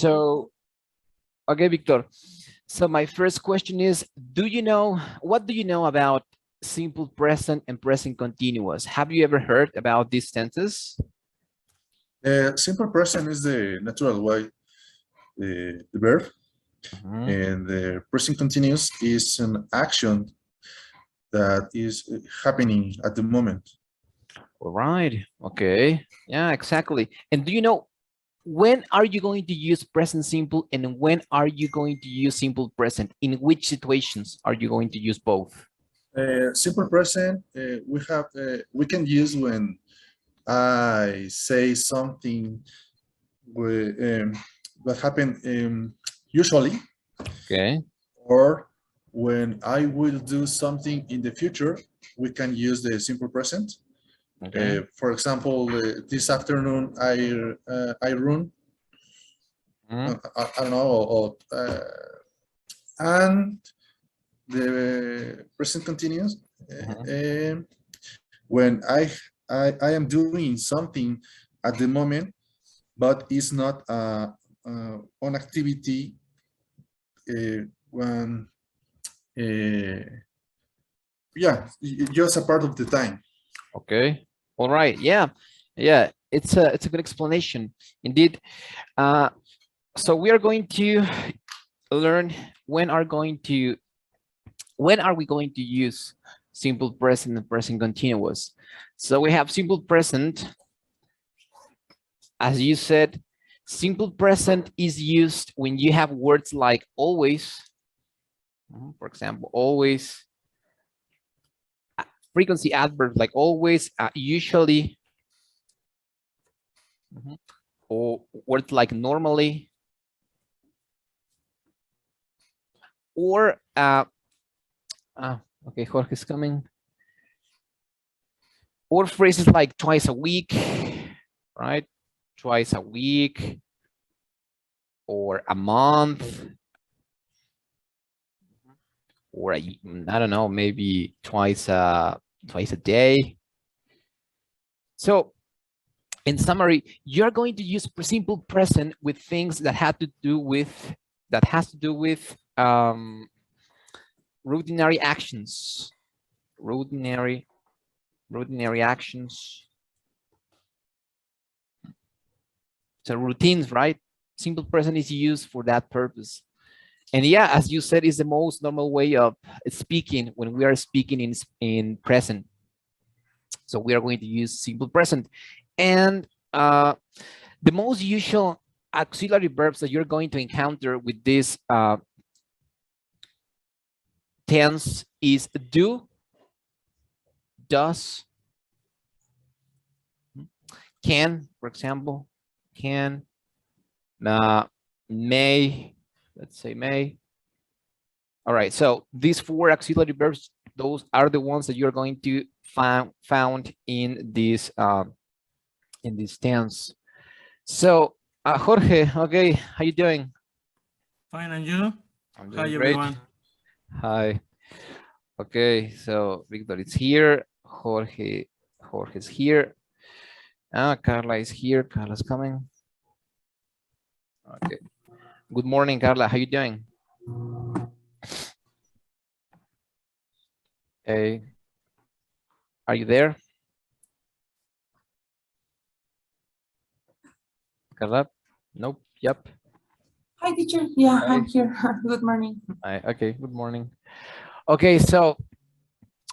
So, okay, Victor. So my first question is, what do you know about simple present and present continuous? Have you ever heard about these tenses? Simple present is the natural way, the verb, Mhm. and the present continuous is an action that is happening at the moment. All right. Okay. Yeah, exactly. And do you know when are you going to use present simple and when are you going to use simple present? In which situations are you going to use both? Simple present we can use when I say something that happened usually, Okay. or when I will do something in the future, we can use the simple present. Okay. For example, this afternoon I run. Mhm. I don't know, and the present continuous Mhm. when I am doing something at the moment, but it's not an activity when yeah, just a part of the time. Okay. All right. Yeah. Yeah. It's a good explanation indeed. Uh, so we are going to learn when are we going to use simple present and present continuous. So we have simple present, as you said. Simple present is used when you have words like always, for example, always, frequency adverbs like always, usually, or words like normally, or okay, Jorge is coming, or phrases like twice a week, right? Twice a week, or a month, or I don't know, maybe twice a day. So in summary, you're going to use simple present with things that have to do with routinary actions, routinary actions. So routines, right? Simple present is used for that purpose. And yeah, as you said, is the most normal way of speaking when we are speaking in present. So we are going to use simple present. And the most usual auxiliary verbs that you're going to encounter with this tense is do, does, can, for example, can, may, let's say may. All right, so these four auxiliary verbs, those are the ones that you're going to found in this tense. So Jorge, okay, how you doing? Fine, and you? I'm Hi, doing great. everyone. Hi. Okay, so Victor is here. Jorge's here. Carla is here. Carla's coming. Okay. Good morning, Carla. How you doing? Hey, are you there? Carla? Nope. Yep. Hi, teacher. Yeah, Hi. I'm here. Good morning. Okay. Good morning. Okay, so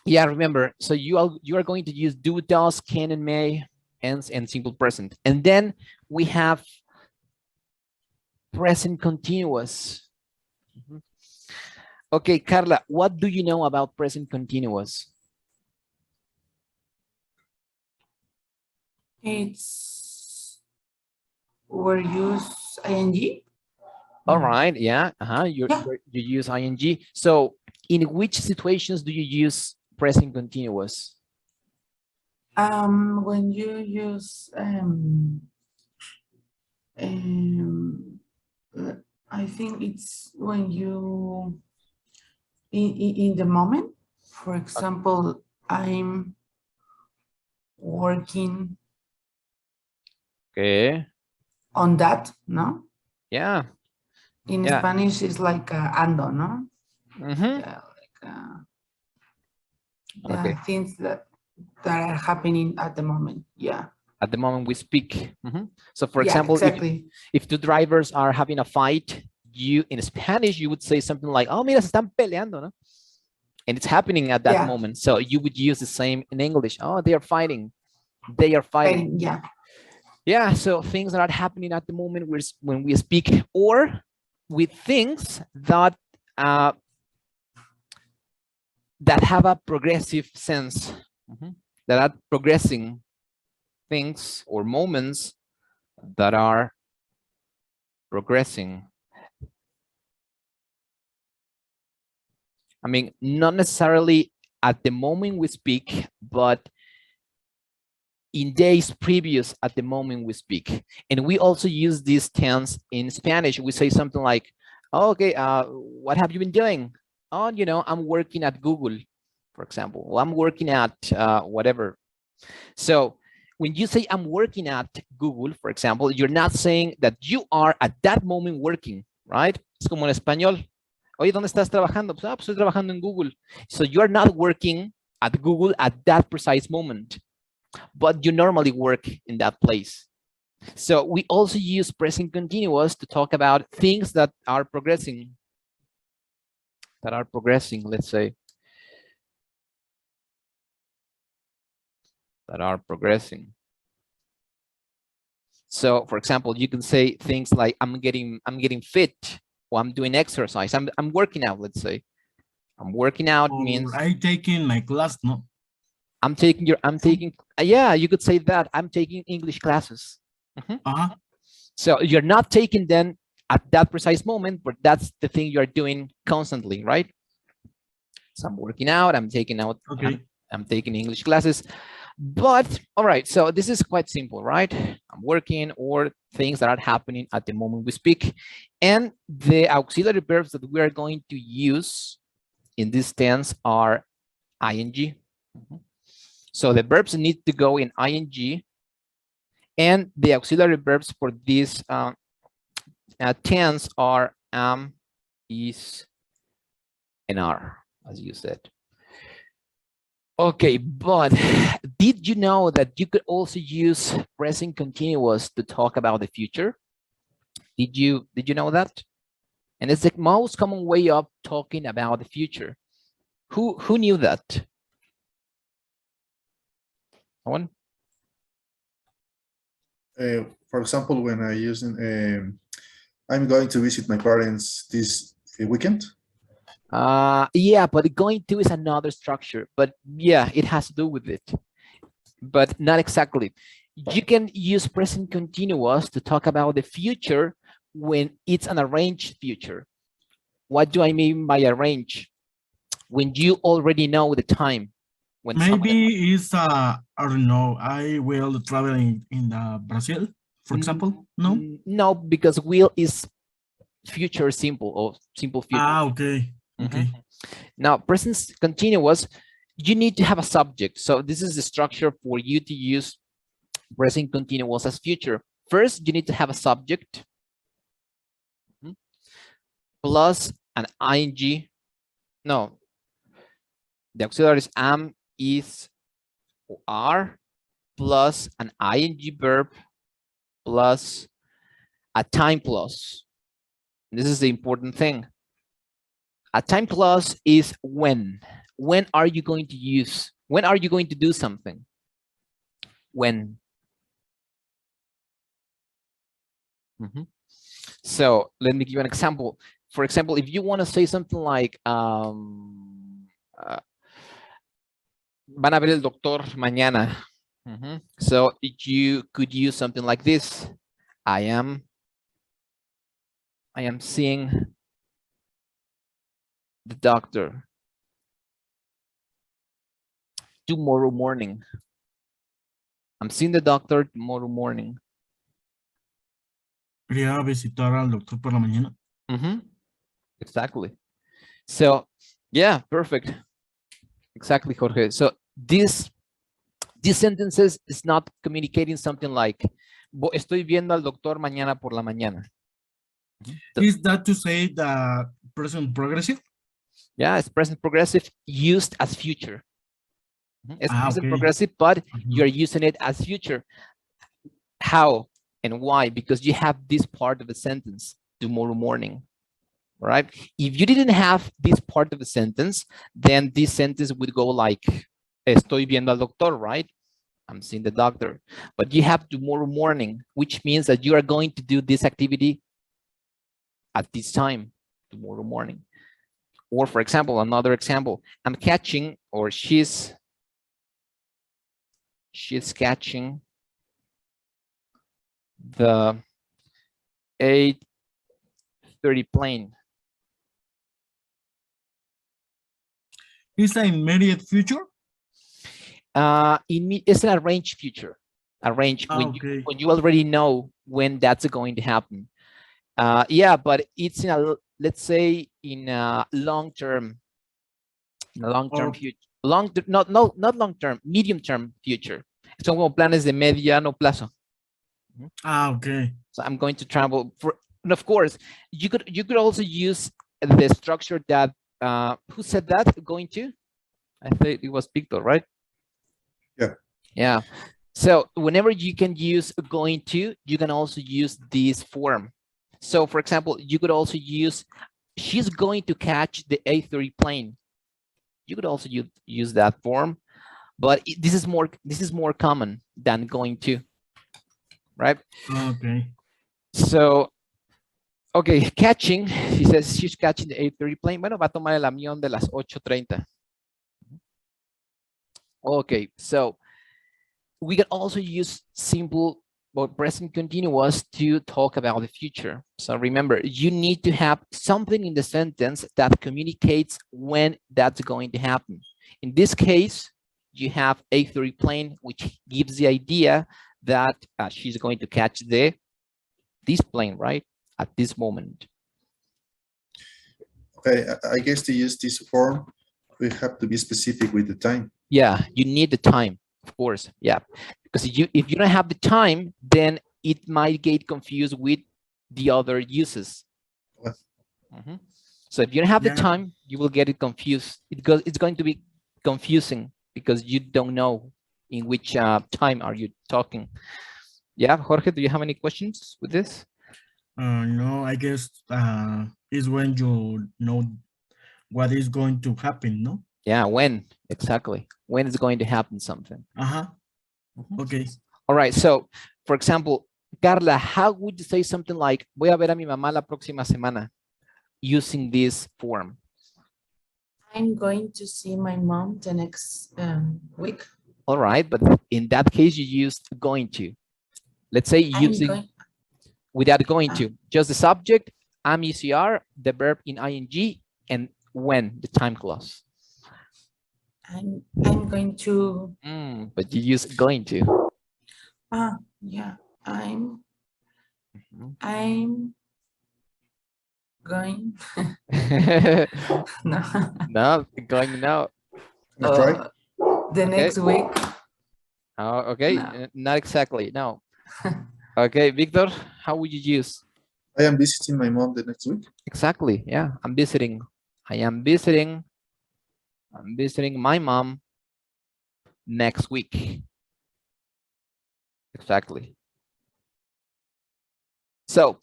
yeah, remember. So you are going to use do, does, can, and may, and simple present, and then we have present continuous. Okay, Carla, what do you know about present continuous? It's where use ing. All right, yeah, you Yeah. you use ing. So in which situations do you use present continuous? When you use I think it's when you in the moment. For example, I'm working Okay. on that. No. Yeah. In Yeah. Spanish, it's like ando, no? Mhm. Yeah, like Okay. things that are happening at the moment. Yeah. At the moment we speak. Mhm. So for Yeah, example, exactly. if two drivers are having a fight, you in Spanish, you would say something like, oh, mira, se están peleando, ¿no? And it's happening at that Yeah. moment. So you would use the same in English. Oh, they are fighting. They are fighting. Yeah. Yeah, so things that are happening at the moment when we speak, or with things that that have a progressive sense, that are progressing things or moments that are progressing. I mean, not necessarily at the moment we speak, but in days previous at the moment we speak. And we also use this tense in Spanish. We say something like, oh, okay, what have you been doing? Oh, you know, I'm working at Google, for example. Well, I'm working at whatever. So when you say I'm working at Google, for example, you're not saying that you are at that moment working, right? Es como en español. Oye, ¿dónde estás trabajando? Pues, pues estoy trabajando en Google. So you're not working at Google at that precise moment, but you normally work in that place. So we also use present continuous to talk about things that are progressing, let's say, that are progressing. So for example, you can say things like, I'm getting fit, or I'm doing exercise, I'm working out, let's say. I'm working out means I taking my class, no? I'm taking yeah, you could say that I'm taking English classes. So you're not taking them at that precise moment, but that's the thing you're doing constantly, right? So I'm working out, I'm taking English classes. But all right, so this is quite simple, right? I'm working, or things that are happening at the moment we speak. And the auxiliary verbs that we are going to use in this tense are ing. So the verbs need to go in ing, and the auxiliary verbs for this tense are am, is, and are, as you said. Okay, but did you know that you could also use present continuous to talk about the future? Did you know that? And it's the most common way of talking about the future. Who knew that? No one? For example, when I using, I'm going to visit my parents this weekend. Yeah, but going to is another structure, but yeah, it has to do with it, but not exactly. You can use present continuous to talk about the future when it's an arranged future. What do I mean by arranged? When you already know the time. When maybe it's I don't know, I will travel in Brazil, for example. No. No, because will is future simple, or simple future. Okay. Okay. Now, present continuous, you need to have a subject. So this is the structure for you to use present continuous as future. First, you need to have a subject plus an ing. No, the auxiliary is am, is, or are, plus an ing verb plus a time clause. This is the important thing. A time clause is when. When are you going to use? When are you going to do something? When. So let me give you an example. For example, if you want to say something like, van a ver el doctor mañana. So you could use something like this. I am seeing the doctor tomorrow morning. I'm seeing the doctor tomorrow morning. Quería visitar al doctor por la mañana. Exactly. So yeah, perfect. Exactly, Jorge. So these sentences is not communicating something like, estoy viendo al doctor mañana por la mañana. So, Is that to say the present progressive? yeah, it's present progressive used as future. It's present Okay. progressive, but Mhm. you're using it as future. How and why? Because you have this part of a sentence, tomorrow morning, right? If you didn't have this part of a sentence, then this sentence would go like, estoy viendo al doctor, right? I'm seeing the doctor. But you have tomorrow morning, which means that you are going to do this activity at this time, tomorrow morning. Or for example, another example, I'm catching, or she's catching the 8:30 plane. Is the immediate future? It's an arranged future. Arranged Okay. when you already know when that's going to happen. Yeah, but it's in a, let's say, in a long term, Or future. Not long term, medium term future. Son como planes de mediano plazo. okay. So I'm going to travel for, and of course, you could also use the structure that who said that, going to? I think it was Victor, right? Yeah. Yeah. So whenever you can use going to, you can also use this form. So for example, you could also use, she's going to catch the 8:30 plane. You could also use that form, but this is more common than going to, right? Okay. So, okay, catching, she says she's catching the 8:30 plane. Bueno, va a tomar el avión de las 8:30. Okay, so we can also use simple or present continuous to talk about the future. So remember, you need to have something in the sentence that communicates when that's going to happen. In this case, you have 8:30 plane, which gives the idea that she's going to catch this plane, right? At this moment. Okay, I guess to use this form, we have to be specific with the time. Yeah, you need the time, of course. Yeah, because if you don't have the time, then it might get confused with the other uses. What? Mhm. So if you don't have the Yeah. time, you will get it confused. It's going to be confusing because you don't know in which time are you talking. Yeah, Jorge, do you have any questions with this? No, I guess is when you know what is going to happen, no? Yeah, when exactly? When is going to happen something? Uh-huh. Mhm. Okay. All right. So, for example, Carla, how would you say something like, voy a ver a mi mamá la próxima semana, using this form? I'm going to see my mom the next week. All right. But in that case, you used going to. Let's say I'm using going, without going Ah. to. Just the subject, am ECR, the verb in ing, and when, the time clause. I'm going to, But you use going to. yeah, I'm Mhm. going, no, No, going now. Can I try? the next week. Oh, okay. No. Not exactly. No. Okay, Victor, how would you use? I am visiting my mom the next week. Exactly. Yeah, I'm visiting. I am visiting. I'm visiting my mom next week. Exactly. So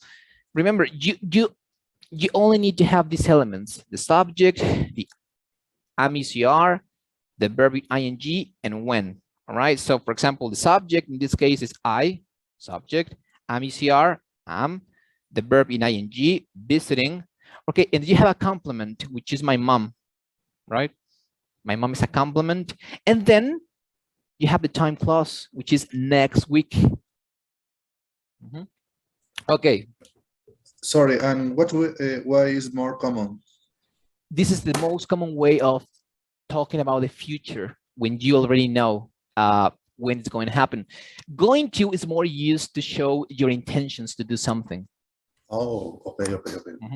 remember, you only need to have these elements: the subject, the am ECR, the verb ing, and when. All right. So for example, the subject in this case is I, subject, am ECR, am, the verb in ing, visiting. Okay, and you have a complement, which is my mom, right? My mom is a complement. And then you have the time clause, which is next week. Mhm. Okay, Sorry, and why is more common? this is the most common way of talking about the future when you already know when it's going to happen. Going to is more used to show your intentions to do something. Oh, okay.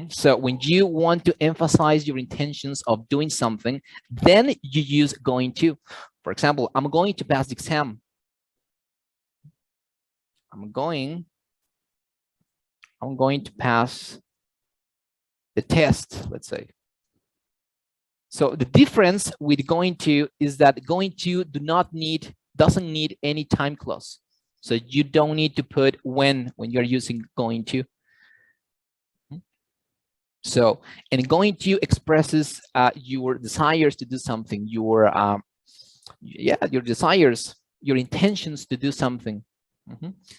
So when you want to emphasize your intentions of doing something, then you use going to. For example, I'm going to pass the exam. I'm going to pass the test, let's say. So the difference with going to is that going to doesn't need any time clause. So you don't need to put when you're using going to. So, and going to expresses your desires to do something, your desires, your intentions to do something.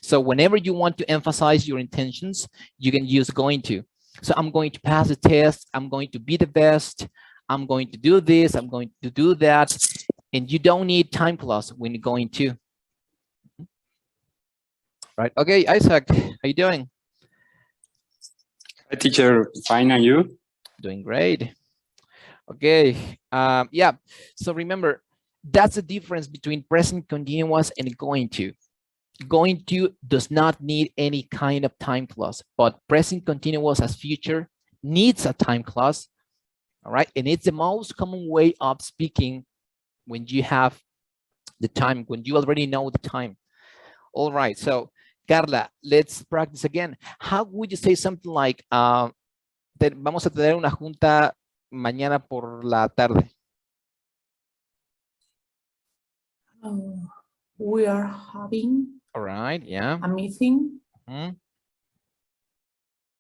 So whenever you want to emphasize your intentions, you can use going to. So I'm going to pass the test. I'm going to be the best. I'm going to do this. I'm going to do that. And you don't need time clause when you're going to. Right. Okay, Isaac, how you doing? Hi, teacher. Fine, and you? Doing great. Okay. Yeah. So remember, that's the difference between present continuous and going to. Going to does not need any kind of time clause, but present continuous as future needs a time clause. All right. And it's the most common way of speaking when you have the time, when you already know the time. All right. So Carla, let's practice again. How would you say something like, vamos a tener una junta mañana por la tarde? We are having All right, yeah. a meeting Mhm.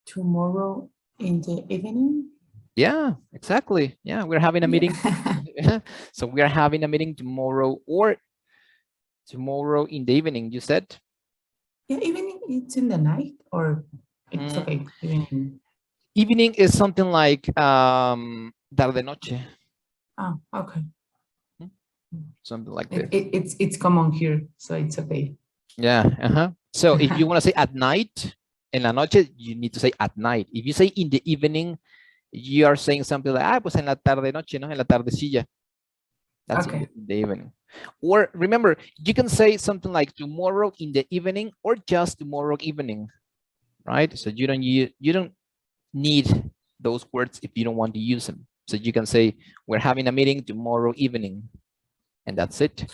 tomorrow in the evening. Yeah, exactly. Yeah, we're having a meeting. So we are having a meeting tomorrow or tomorrow in the evening, you said? Yeah, evening, it's in the night or it's okay, evening. Evening is something like tarde noche, Oh, okay. something like this. It's common here, so it's okay. Yeah, So if you want to say at night, en la noche, you need to say at night. If you say in the evening, you are saying something like, pues en la tarde noche, no? En la tardecilla. That's Okay. in the evening. Or remember, you can say something like tomorrow in the evening or just tomorrow evening, right? So you don't need those words if you don't want to use them. So you can say, we're having a meeting tomorrow evening, and that's it.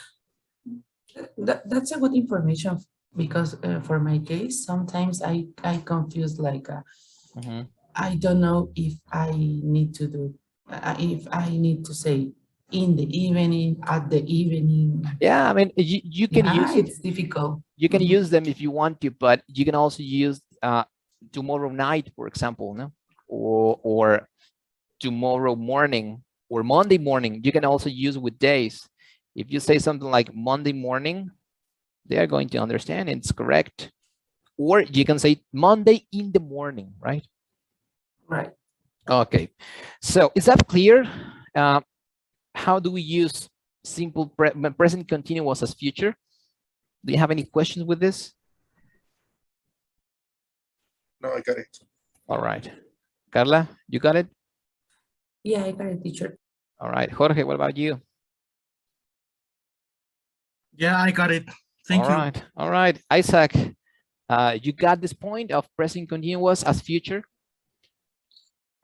That's a good information because for my case, sometimes I confuse like I don't know if I need to do if I need to say in the evening, at the evening. Yeah, I mean, you can Yeah, use it's difficult. you can use them if you want to, but you can also use tomorrow night, for example, no? Or tomorrow morning or Monday morning. You can also use with days. If you say something like Monday morning, they are going to understand it's correct. Or you can say Monday in the morning, right? Right. Okay, so is that clear? How do we use simple present continuous as future? Do you have any questions with this? No, I got it. All right. Carla, you got it? Yeah, I got a teacher. All right. Jorge, what about you? Yeah, I got it. Thank All you. right. All right. Isaac, you got this point of present continuous as future?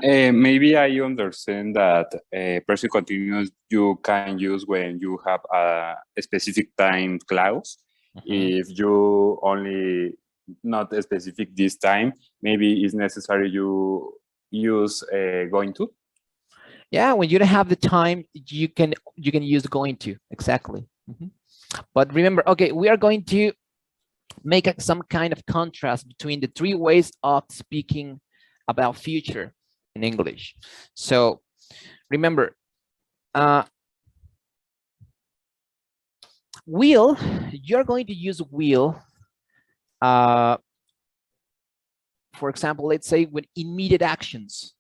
Maybe I understand that present continuous you can use when you have a specific time clause. If you only not specific this time, maybe it's necessary you use going to. Yeah, when you don't have the time, you can use going to, exactly. But remember, okay, we are going to make some kind of contrast between the three ways of speaking about future in English. So remember, will, you're going to use will, for example, let's say with immediate actions.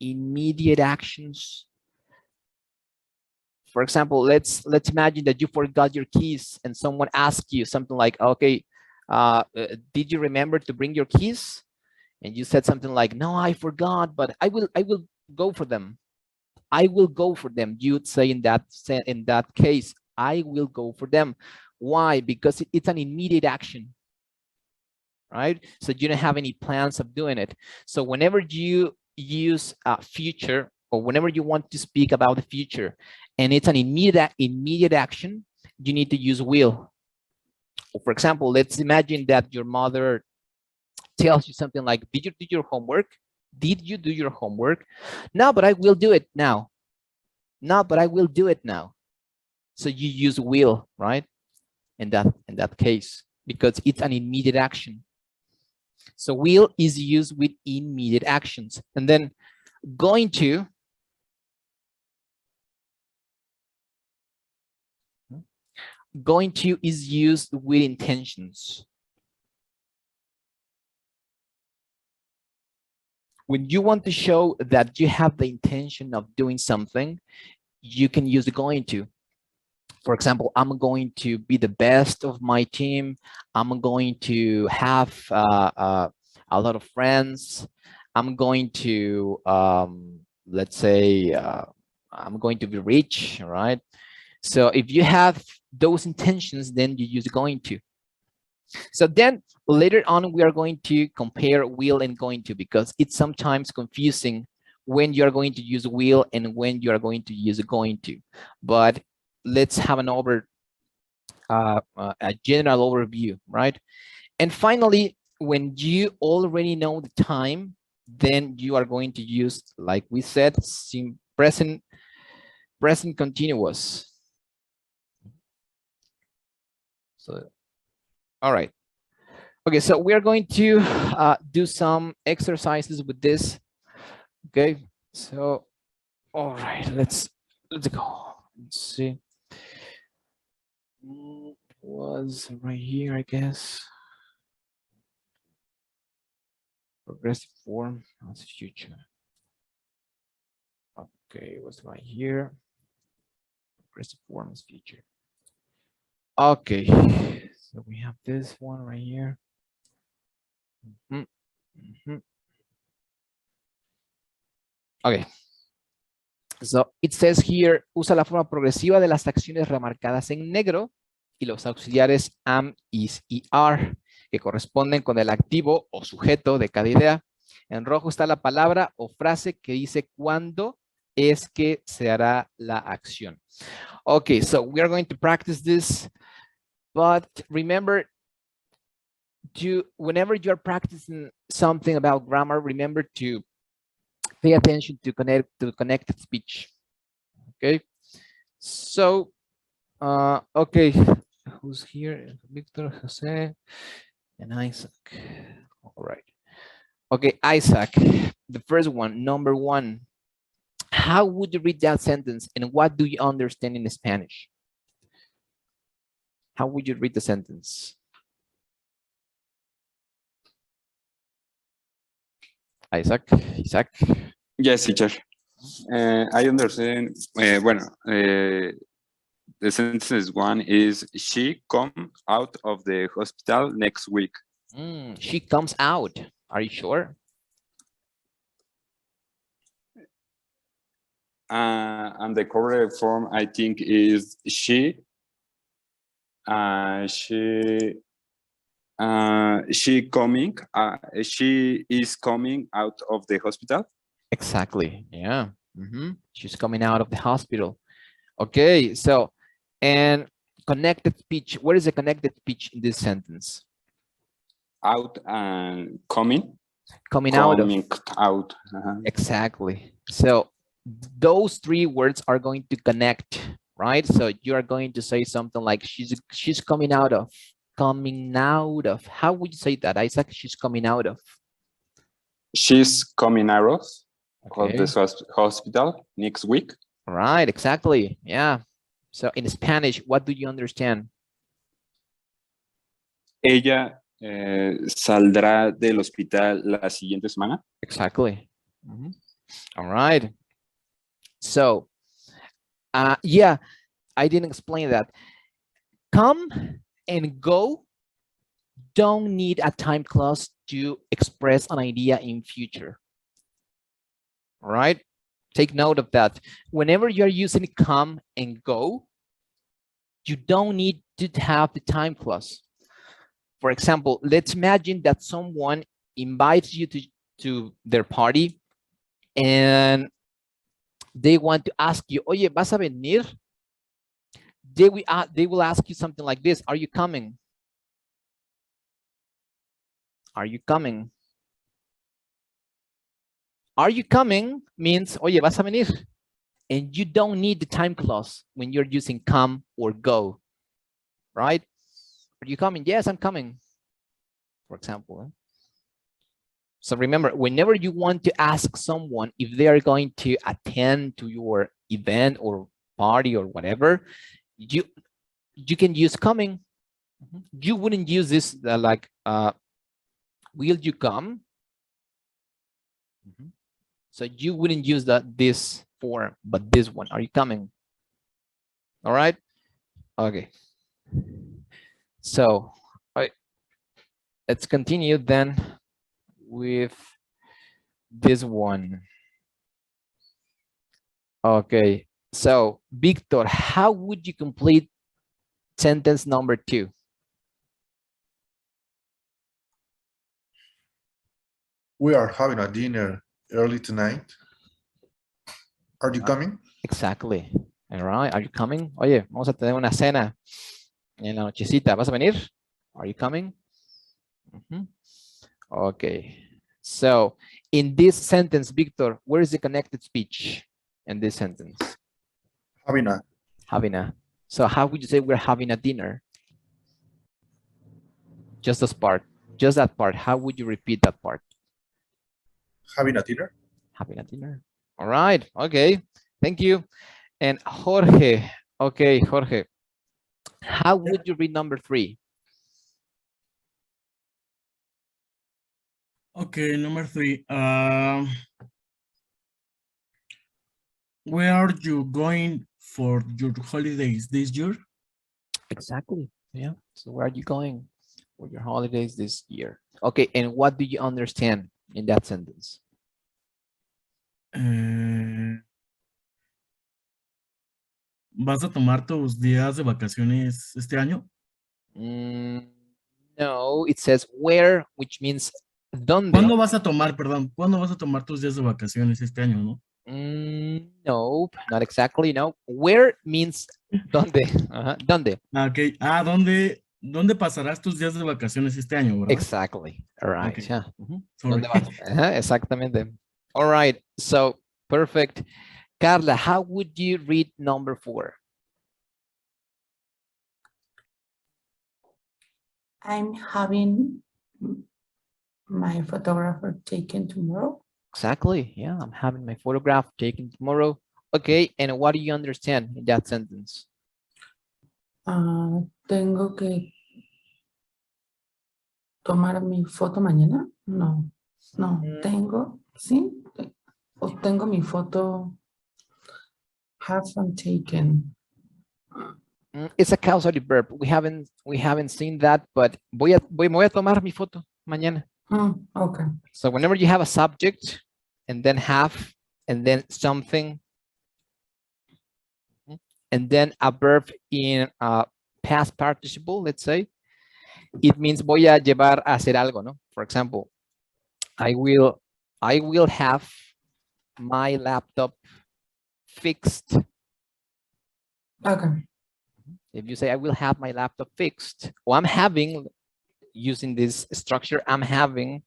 Immediate actions. For example, let's imagine that you forgot your keys and someone asks you something like, okay, did you remember to bring your keys? And you said something like, no, I forgot, but I will go for them. I will go for them. You'd say in that case, I will go for them. Why? Because it's an immediate action, right? So you don't have any plans of doing it. So whenever you use future, or whenever you want to speak about the future and it's an immediate action, you need to use will. For example, let's imagine that your mother tells you something like, did you do your homework? Did you do your homework? No, but I will do it now. No, but I will do it now. So you use will, right? In that case, because it's an immediate action. So will is used with immediate actions. And then going to is used with intentions. When you want to show that you have the intention of doing something, you can use going to. For example, I'm going to be the best of my team. I'm going to have a lot of friends. I'm going to, let's say, I'm going to be rich, right? So if you have those intentions, then you use going to. So then later on, we are going to compare will and going to, because it's sometimes confusing when you're going to use will and when you are going to use going to. But let's have a general overview, right? And finally, when you already know the time, then you are going to use, like we said, present continuous. So, all right. Okay, so we are going to do some exercises with this. Okay, so all right, let's go. Let's see. Was right here, I guess. Progressive form as future. Okay, it was right here. Progressive form as future. Okay, so we have this one right here. Okay. So it says here, usa la forma progresiva de las acciones remarcadas en negro y los auxiliares am, is y are, que corresponden con el activo o sujeto de cada idea. En rojo está la palabra o frase que dice cuándo es que se hará la acción. Okay, so we are going to practice this, but remember, whenever you're practicing something about grammar, remember to pay attention to connected speech. Okay, so okay, who's here? Victor, Jose, and Isaac. All right. Okay, Isaac, the first one, number one. How would you read that sentence and what do you understand in Spanish? How would you read the sentence? Isaac. Yes, teacher. I understand. The sentence one is she come out of the hospital next week. She comes out. Are you sure? And the correct form, I think, is she is coming out of the hospital. Exactly. Yeah. She's coming out of the hospital. Okay. So, and connected speech. What is the connected speech in this sentence? Out and coming. Coming out. Exactly. So those three words are going to connect, right? So you are going to say something like she's coming out of. Coming out of. How would you say that, Isaac? She's coming out of. She's coming out of the hospital next week. Right, exactly. Yeah. So in Spanish, what do you understand? Ella saldrá del hospital la siguiente semana. Exactly. All right. So, yeah, I didn't explain that. Come and go don't need a time clause to express an idea in future. All right. Take note of that. Whenever you're using come and go, you don't need to have the time clause. For example, let's imagine that someone invites you to their party and they want to ask you, oye, ¿vas a venir? They will ask you something like this. Are you coming? Are you coming? Are you coming means, oye, vas a venir. And you don't need the time clause when you're using come or go, right? Are you coming? Yes, I'm coming, for example. So remember, whenever you want to ask someone if they are going to attend to your event or party or whatever, you can use coming. You wouldn't use this like, will you come? So you wouldn't use this form, but this one, are you coming? All right. Okay. So let's continue then with this one. Okay. So Victor, how would you complete sentence number 2? We are having a dinner early tonight. Are you coming? Exactly. All right. Are you coming? Oye, vamos a tener una cena en la nochecita. ¿Vas a venir? Are you coming? Okay. So in this sentence, Victor, where is the connected speech in this sentence? Having a. Having a. So how would you say we're having a dinner? Just this part. Just that part. How would you repeat that part? Having a dinner. Having a dinner. All right. Okay. Thank you. And Jorge. Okay, Jorge. How would you read number 3? Okay, number 3. Where are you going for your holidays this year? Exactly. Yeah. So where are you going for your holidays this year? Okay. And what do you understand in that sentence? ¿Vas a tomar tus días de vacaciones este año? No, it says where, which means ¿dónde? ¿Cuándo vas a tomar, perdón, cuándo vas a tomar tus días de vacaciones este año, no? Nope, not exactly. No, where means ¿dónde? ¿Dónde? Okay. ¿Dónde pasarás tus días de vacaciones este año, verdad? Exactly. All right. Okay. Yeah. Sorry. ¿Dónde vas? Exactamente. All right. So perfect. Carla, how would you read number 4? I'm having my photographer taken tomorrow. Exactly. Yeah, I'm having my photograph taken tomorrow. Okay. And what do you understand in that sentence? Tengo que tomar mi foto mañana. No, tengo, sí. O tengo mi foto haven't taken. It's a causative verb. We haven't seen that, but me voy a tomar mi foto mañana. Okay. So whenever you have a subject and then have and then something and then a verb in past participle, let's say, it means voy a llevar a hacer algo, no? For example, I will have my laptop fixed. Okay. If you say I will have my laptop fixed, or I'm having, using this structure, I'm having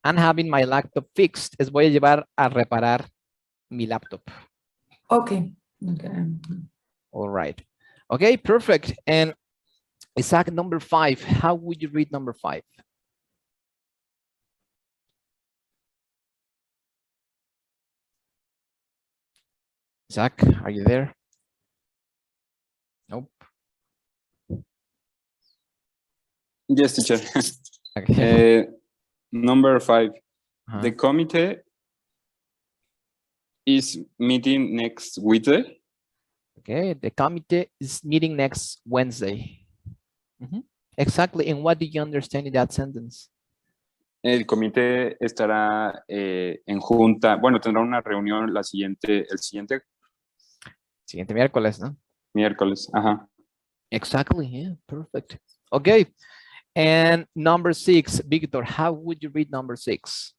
my laptop fixed, es voy a llevar a reparar mi laptop. Okay. Okay. All right. Okay, perfect. And Isaac, number 5, how would you read number 5? Isaac, are you there? Nope. Yes, teacher. Okay. Number 5. Uh-huh. The committee is meeting next Wednesday. Okay, the committee is meeting next Wednesday. Exactly. And what do you understand in that sentence? El comité estará en junta, bueno, tendrá una reunión el siguiente miércoles, ¿no? miércoles. Ajá. Exactly. Yeah, perfect. Okay. And number 6, Victor, how would you read number 6?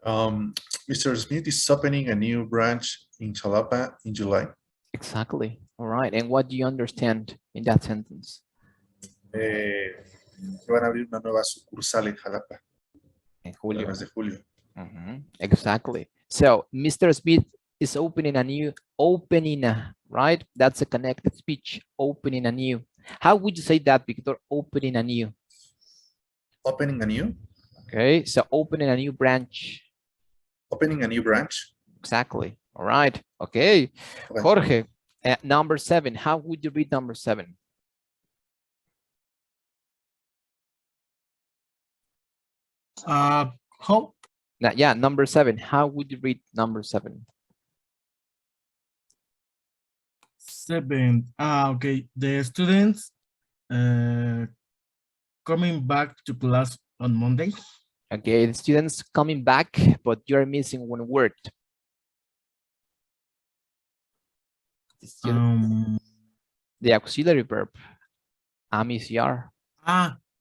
Mr. Smith is opening a new branch in Jalapa in July. Exactly. All right. And what do you understand in that sentence? Que van a abrir una nueva sucursal en Jalapa En en el julio. mes de julio. Exactly. So Mr. Smith is opening a, right? That's a connected speech, opening a new. How would you say that, Victor? Opening a new. Opening a new? Okay, so opening a new branch. Opening a new branch? Exactly. All right. Okay. Okay. Jorge, number 7. How would you read number 7? Hope. Yeah, number 7. How would you read number 7? 7. Okay. The students coming back to class on Monday. Okay, the students coming back, but you're missing one word. The auxiliary verb, am-is-er.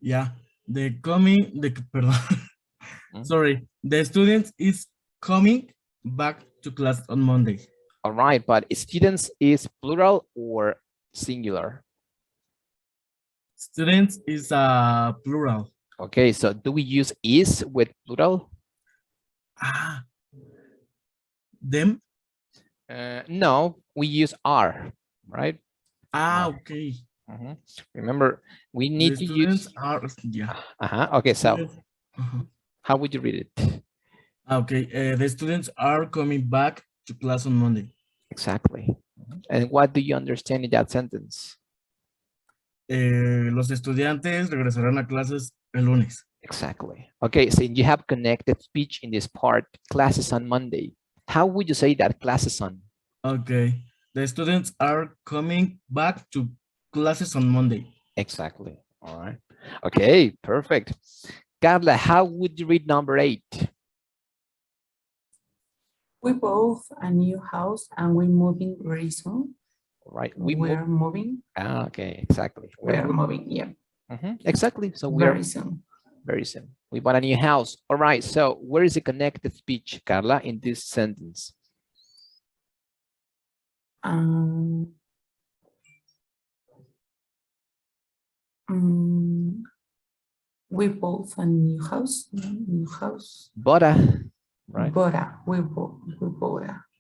Yeah. Perdón. Sorry. The students is coming back to class on Monday. All right, but students is plural or singular? Students is plural. Okay, so do we use is with plural? Them? No, we use are, right? Okay. Remember, we need to use. Are, yeah. Okay, so how would you read it? Okay, the students are coming back to class on Monday. Exactly. And what do you understand in that sentence? Los estudiantes regresarán a clases el lunes. Exactly. Okay, so you have connected speech in this part, classes on Monday. How would you say that, classes on? Okay, the students are coming back to classes on Monday. Exactly. All right. Okay, perfect. Carla, how would you read number 8? We bought a new house and we're moving very soon. All right. We're moving. Okay, exactly. We're moving, yeah. Exactly. So we very are soon. very soon. We bought a new house. All right. So where is the connected speech, Carla, in this sentence? We bought a new house. New house. Bought a, right? We bought a.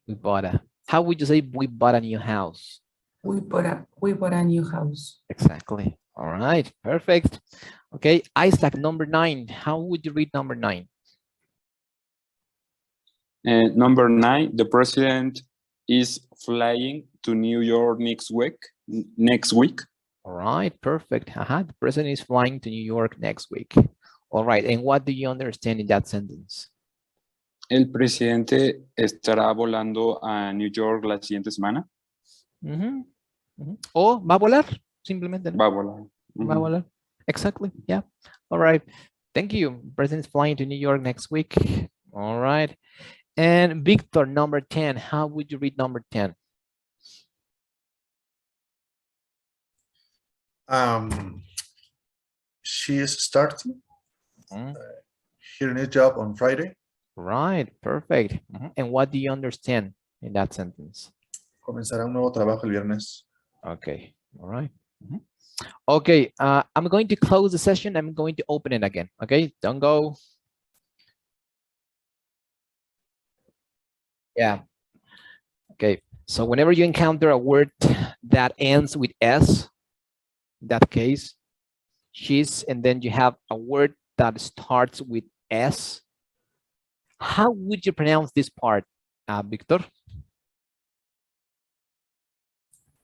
We bought a. How would you say we bought a new house? We bought a new house. Exactly. All right. Perfect. Okay. Isaac, number 9. How would you read number 9? Number 9, the president is flying to New York next week. All right. Perfect. The president is flying to New York next week. All right. And what do you understand in that sentence? El presidente estará volando a New York la siguiente semana. O va a volar, simplemente. ¿No? Va a volar. Va a volar. Exactly. Yeah. All right. Thank you. President's flying to New York next week. All right. And Victor, number 10. How would you read number 10? She is starting her new job on Friday. Right. Perfect. And what do you understand in that sentence? Comenzará un nuevo trabajo el viernes. Okay. All right. Okay. I'm going to close the session. I'm going to open it again. Okay. Don't go. Yeah. Okay. So whenever you encounter a word that ends with S, in that case, she's, and then you have a word that starts with S, how would you pronounce this part, Victor?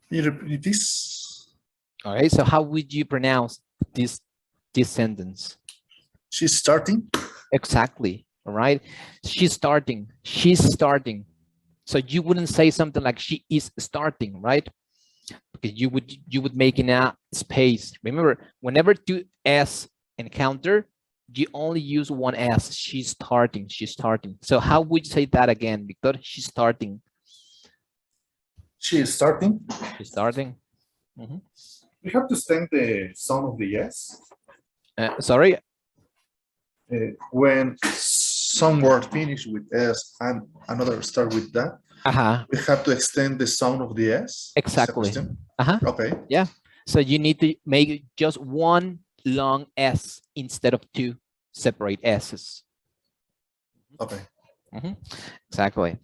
Can you repeat this? Okay, so how would you pronounce this sentence? She's starting. Exactly. All right. She's starting. She's starting. So you wouldn't say something like she is starting, right? Because you would make in a space. Remember, whenever two S encounter, you only use one S. She's starting. She's starting. So how would you say that again, Victor? She's starting. She is starting. She's starting. We have to extend the sound of the S. Sorry. When some word finish with S and another start with that, we have to extend the sound of the S. Exactly. Okay. Yeah. So you need to make just one long S instead of two separate S's. Okay. Exactly.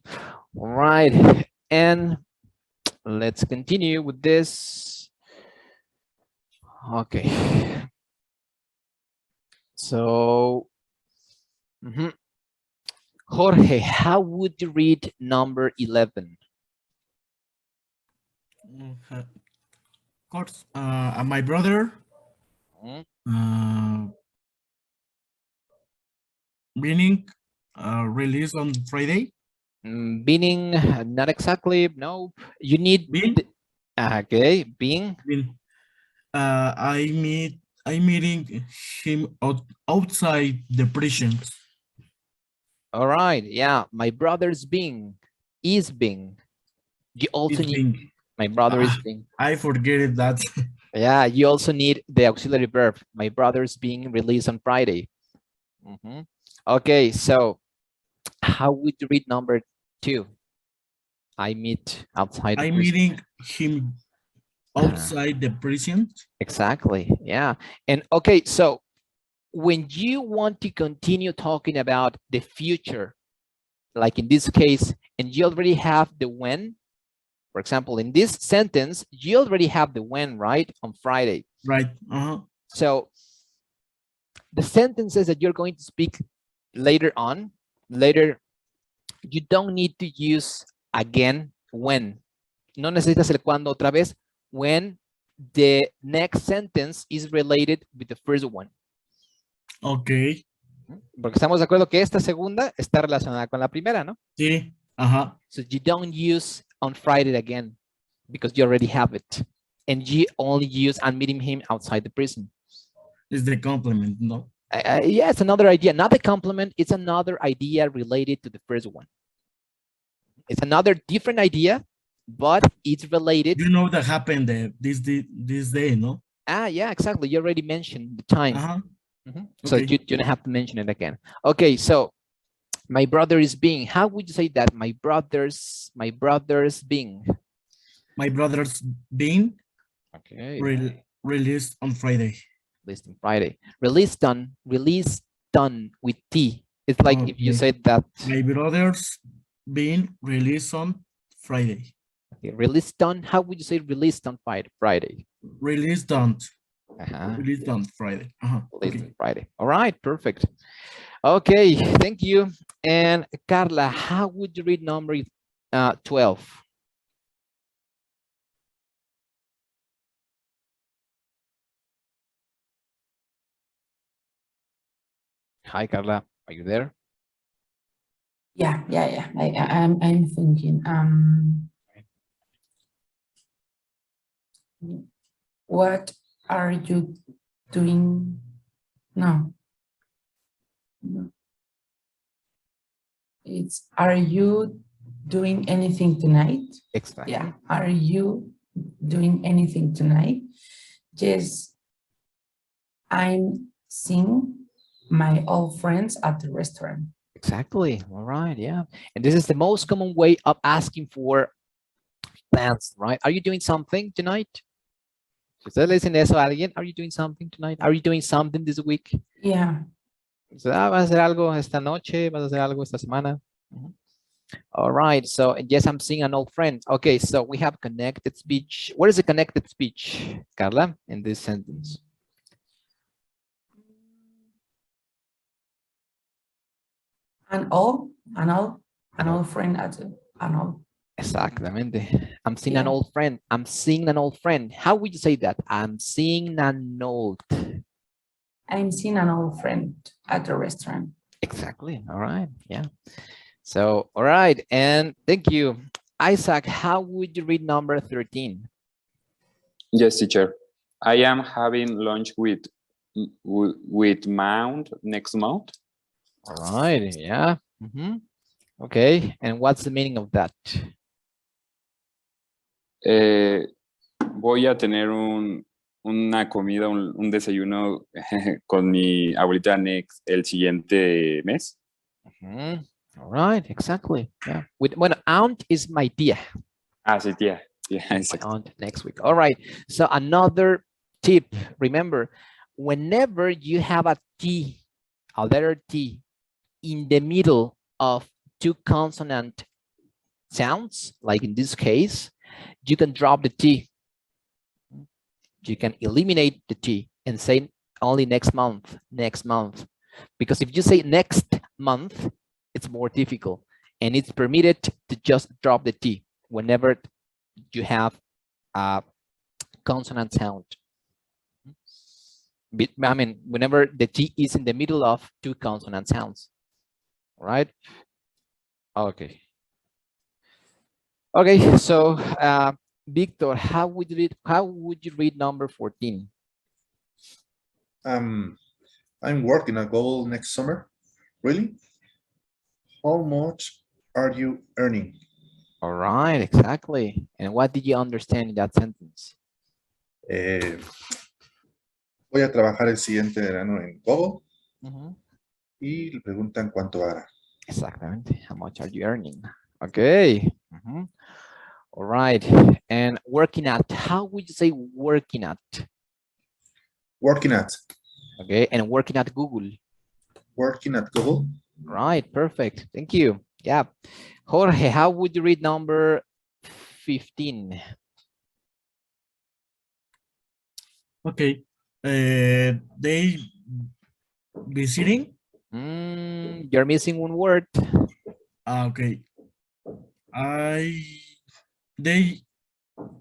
All right. And let's continue with this. Okay. So, Jorge, how would you read number 11? Of course, my brother meaning release on Friday. Meaning, not exactly. No, you need. Being, Okay, being. I'm meeting him outside the prisons. All right. Yeah, my brother's being is being. You also It's need. being, My brother is being. I forget that. Yeah, you also need the auxiliary verb. My brother's being released on Friday. Okay, so how would you read number 2? I meet outside the I'm prison. meeting him outside the prison. Exactly. Yeah. And okay, so when you want to continue talking about the future, like in this case, and you already have the when, for example, in this sentence, you already have the when, right? On Friday. Right. So the sentences that you're going to speak later on, you don't need to use again when. No necesitas el cuando otra vez when the next sentence is related with the first one. Okay. Porque estamos de acuerdo que esta segunda está relacionada con la primera, ¿no? Sí. So you don't use on Friday again because you already have it. And you only use I'm meeting him outside the prison. It's the complement, no? Yeah, it's another idea, not the complement. It's another idea related to the first one. It's another different idea, but it's related. You know that happened this day, no? Yeah, exactly. You already mentioned the time. So Okay. you don't have to mention it again. Okay, so my brother is being. How would you say that? My brother's being. My brother's being Okay. released on Friday. Released on Friday. Released done with T. It's like if you said that. My brother's being released on Friday. Okay, released done. How would you say released on Friday? Released on. Released on Friday. Released on Friday. All right, perfect. Okay, thank you. And Carla, how would you read number 12? Hi, Carla. Are you there? Yeah. I'm thinking. What are you doing? No. It's, are you doing anything tonight? Exactly. Yeah. Are you doing anything tonight? Yes. I'm seeing my old friends at the restaurant. Exactly. All right. Yeah. And this is the most common way of asking for plans, right? Are you doing something tonight? Si ustedes le dicen eso a alguien, are you doing something tonight? Are you doing something this week? Yeah. So, ¿vas a hacer algo esta noche? ¿Vas a hacer algo esta semana? All right. So, yes, I'm seeing an old friend. Okay. So we have connected speech. What is the connected speech, Carla, in this sentence? An old friend at an old. Exactamente. I'm seeing an old friend. I'm seeing an old friend. How would you say that? I'm seeing an old. I'm seeing an old friend at the restaurant. Exactly. All right. Yeah. So, all right. And thank you. Isaac, how would you read number 13? Yes, teacher. I am having lunch with Mount next month. All right. Yeah. Okay. And what's the meaning of that? Voy a tener una comida, un desayuno con mi abuelita el siguiente mes. All right, exactly. Yeah. Bueno, aunt is my tía. Ah, sí, tía. Yeah, exactly. On to next week. All right. So another tip, remember, whenever you have a T, a letter T in the middle of two consonant sounds, like in this case, you can drop the T. You can eliminate the T and say only next month, next month. Because if you say next month, it's more difficult, and it's permitted to just drop the T whenever you have a consonant sound. I mean, whenever the T is in the middle of two consonant sounds, right? Okay. Okay, so Victor, how would you read number 14? I'm working a goal next summer. Really? How much are you earning? All right, exactly. And what did you understand in that sentence? Eh, Voy a trabajar el siguiente verano en Google y le preguntan cuánto hará. Exactamente. How much are you earning? Okay. All right. And working at, how would you say working at? Working at. Okay. And working at Google. Working at Google. Right. Perfect. Thank you. Yeah. Jorge, how would you read number 15? Okay. They visiting. You're missing one word. Okay. They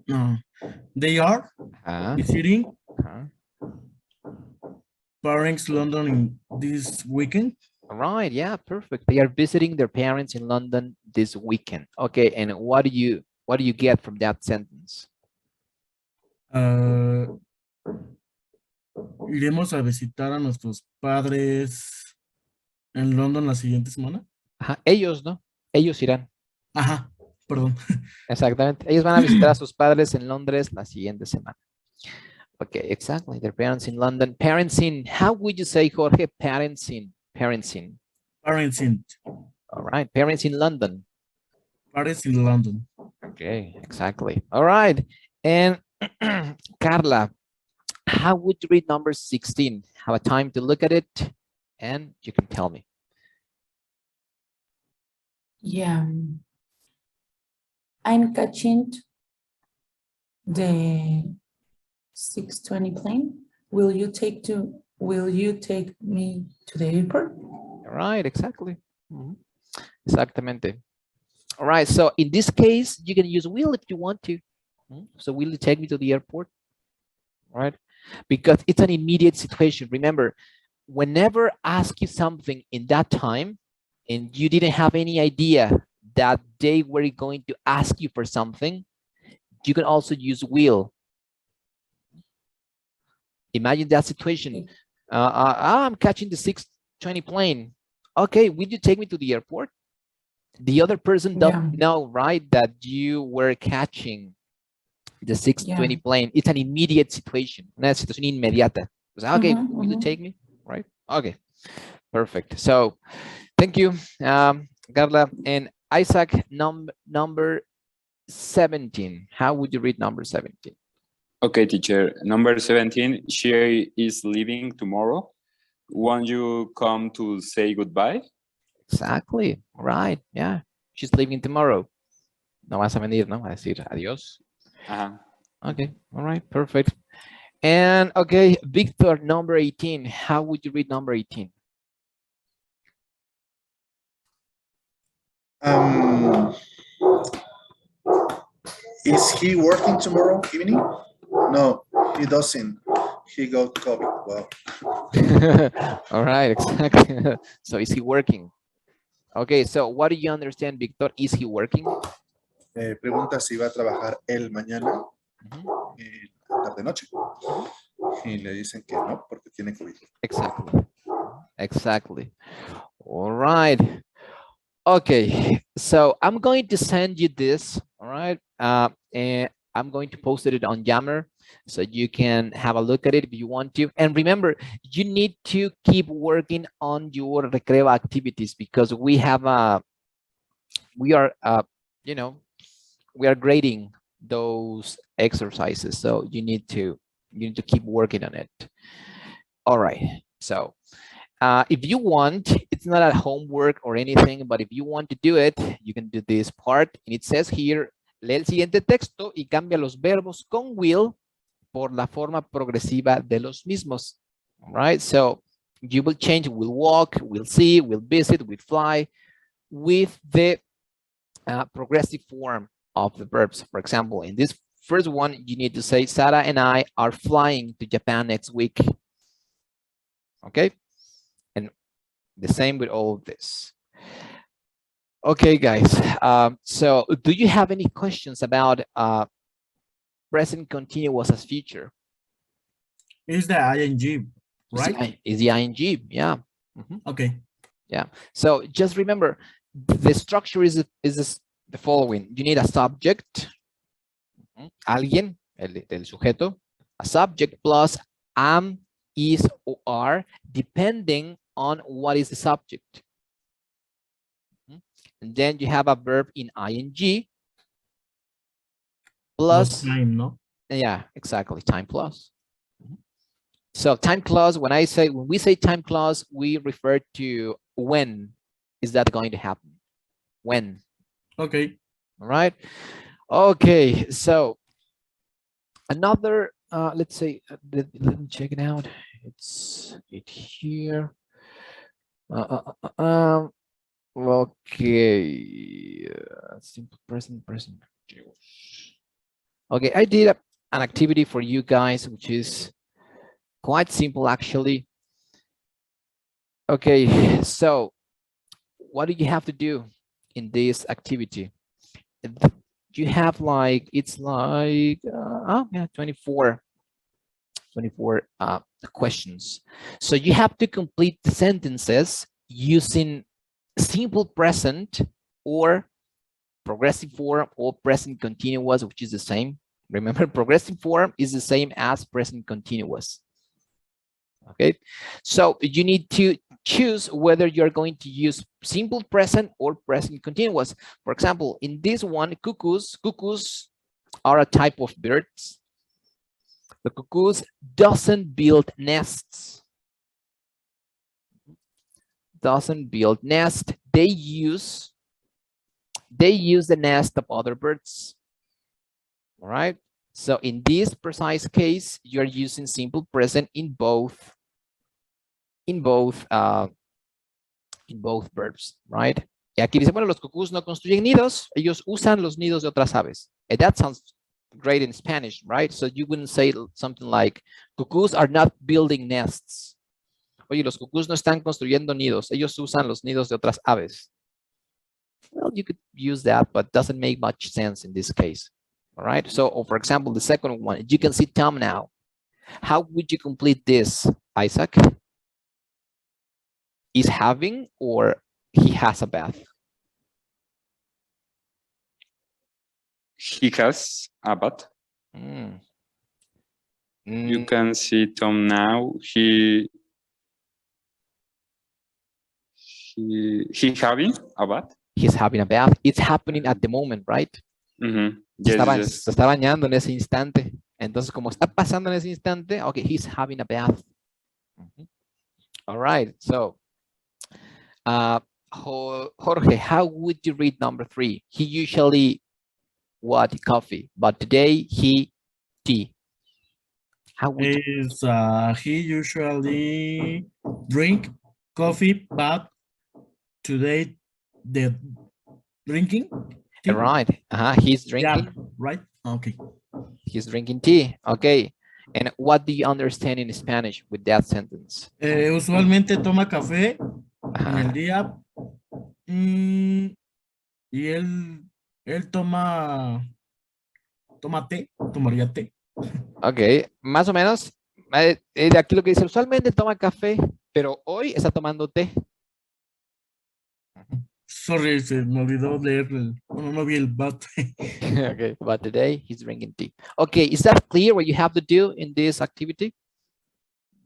no. They are visiting parents London in this weekend. All right. Yeah. Perfect. They are visiting their parents in London this weekend. Okay. And what do you get from that sentence? Iremos a visitar a nuestros padres en London la siguiente semana. Ajá, ellos, ¿no? Ellos irán. Ajá, perdón. Exactamente. Ellos van a visitar a sus padres en Londres la siguiente semana. Okay, exactly. Their parents in London. Parents in, how would you say, Jorge? Parents in. Parents in. Parents in. All right. Parents in London. Parents in London. Okay, exactly. All right. And Carla, how would you read number 16? Have a time to look at it and you can tell me. Yeah. I'm catching the 6:20 plane. Will you take me to the airport? All right, exactly. Exactamente. All right, so in this case, you can use will if you want to. So will you take me to the airport? All right, because it's an immediate situation. Remember, whenever I ask you something in that time and you didn't have any idea that they were going to ask you for something, you can also use will. Imagine that situation. I'm catching the 6:20 plane. Okay, will you take me to the airport? The other person doesn't know, right, that you were catching the 6:20 plane. It's an immediate situation. Una situación inmediata. Okay, will you take me? Right? Okay, perfect. So thank you, Carla. And Isaac, number 17. How would you read number 17? Okay, teacher. Number 17, she is leaving tomorrow. Won't you come to say goodbye? Exactly. Right. Yeah. She's leaving tomorrow. No vas a venir, ¿no? A decir adiós. Okay. All right. Perfect. And okay, Victor, number 18. How would you read number 18? Is he working tomorrow evening? No, he doesn't. He got COVID. Wow. All right, exactly. So is he working? Okay, so what do you understand, Victor? Is he working? Pregunta si va a trabajar él mañana tarde-noche. Y le dicen que no, porque tiene COVID. Exactly. Exactly. All right. Okay, so I'm going to send you this, all right? And I'm going to post it on Yammer so you can have a look at it if you want to. And remember, you need to keep working on your recreo activities because we have we are grading those exercises. So you need to keep working on it. All right. So if you want, it's not a homework or anything, but if you want to do it, you can do this part. And it says here, lee el siguiente texto y cambia los verbos con will por la forma progresiva de los mismos. All right. So you will change will walk, will see, will visit, will fly with the progressive form of the verbs. For example, in this first one, you need to say, Sarah and I are flying to Japan next week. Okay. And the same with all of this. Okay, guys. So do you have any questions about present continuous as future? Is the ing, right? Is the ing, yeah. Okay. Yeah. So just remember, the structure is the following. You need a subject, alguien, el sujeto, a subject plus am, is, or are, depending on what is the subject. And then you have a verb in ing plus time, no? Yeah, exactly, time plus. So time clause, when we say time clause, we refer to when is that going to happen? When? Okay. All right. Okay, so another, let's say, let me check it out. It's here. Okay, simple present. Okay, I did an activity for you guys, which is quite simple, actually. Okay, so what do you have to do in this activity? You have like, it's like, yeah, 24 questions. So you have to complete the sentences using simple present or progressive form or present continuous, which is the same. Remember, progressive form is the same as present continuous. Okay, so you need to choose whether you're going to use simple present or present continuous. For example, in this one, cuckoos are a type of birds. The cuckoos doesn't build nests. Doesn't build nest. They use the nest of other birds. All right. So in this precise case, you're using simple present in both verbs, right? Y aquí dice, bueno, los cucús no construyen nidos, ellos usan los nidos de otras aves. And that sounds great in Spanish, right? So you wouldn't say something like, cucús are not building nests. Oye, los cucús no están construyendo nidos, ellos usan los nidos de otras aves. Well, you could use that, but doesn't make much sense in this case. All right. So, for example, the second one, you can see Tom now. How would you complete this, Isaac? Is having or he has a bath? He has a bath. You can see Tom now. He having a bath. He's having a bath. It's happening at the moment, right? Yes, Se está bañando en ese instante. Entonces, como está pasando en ese instante, okay, he's having a bath. All right. So, Jorge, how would you read number 3? He usually what? Coffee, but today he tea. How would he usually drink coffee, but today the drinking tea? Right. He's drinking. Yeah, right. Okay. He's drinking tea. Okay. And what do you understand in Spanish with that sentence? Usualmente toma café en el día y él tomaría té. Ok, más o menos. De aquí lo que dice, usualmente toma café, pero hoy está tomando té. Sorry, se me olvidó leer no vi el but. Okay, but today he's drinking tea. Okay, is that clear what you have to do in this activity?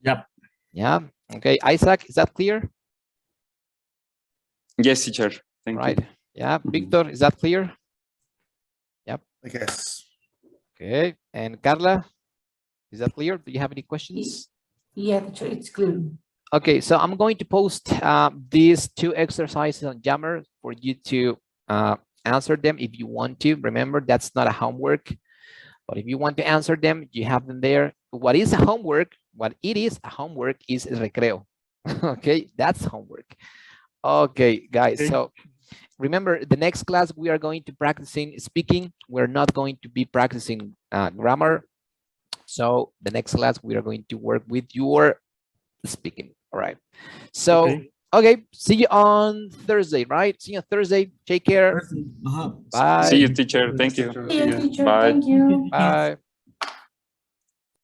Yep. Yeah. Okay, Isaac, is that clear? Yes, teacher. Thank you. Yeah, Victor, is that clear? Yep. I guess. Okay. And Carla, is that clear? Do you have any questions? Yeah, teacher, it's clear. Okay, so I'm going to post these 2 exercises on Jammer for you to answer them if you want to. Remember, that's not a homework, but if you want to answer them, you have them there. What is a homework? What it is a homework is recreo. Okay, that's homework. Okay, guys, Okay. so remember the next class we are going to practicing speaking. We're not going to be practicing grammar. So the next class we are going to work with your speaking. All right. So, okay. See you on Thursday, right? See you on Thursday. Take care. Uh-huh. Bye. See you, teacher. Thank you. See you, teacher. Bye. Thank you. Bye.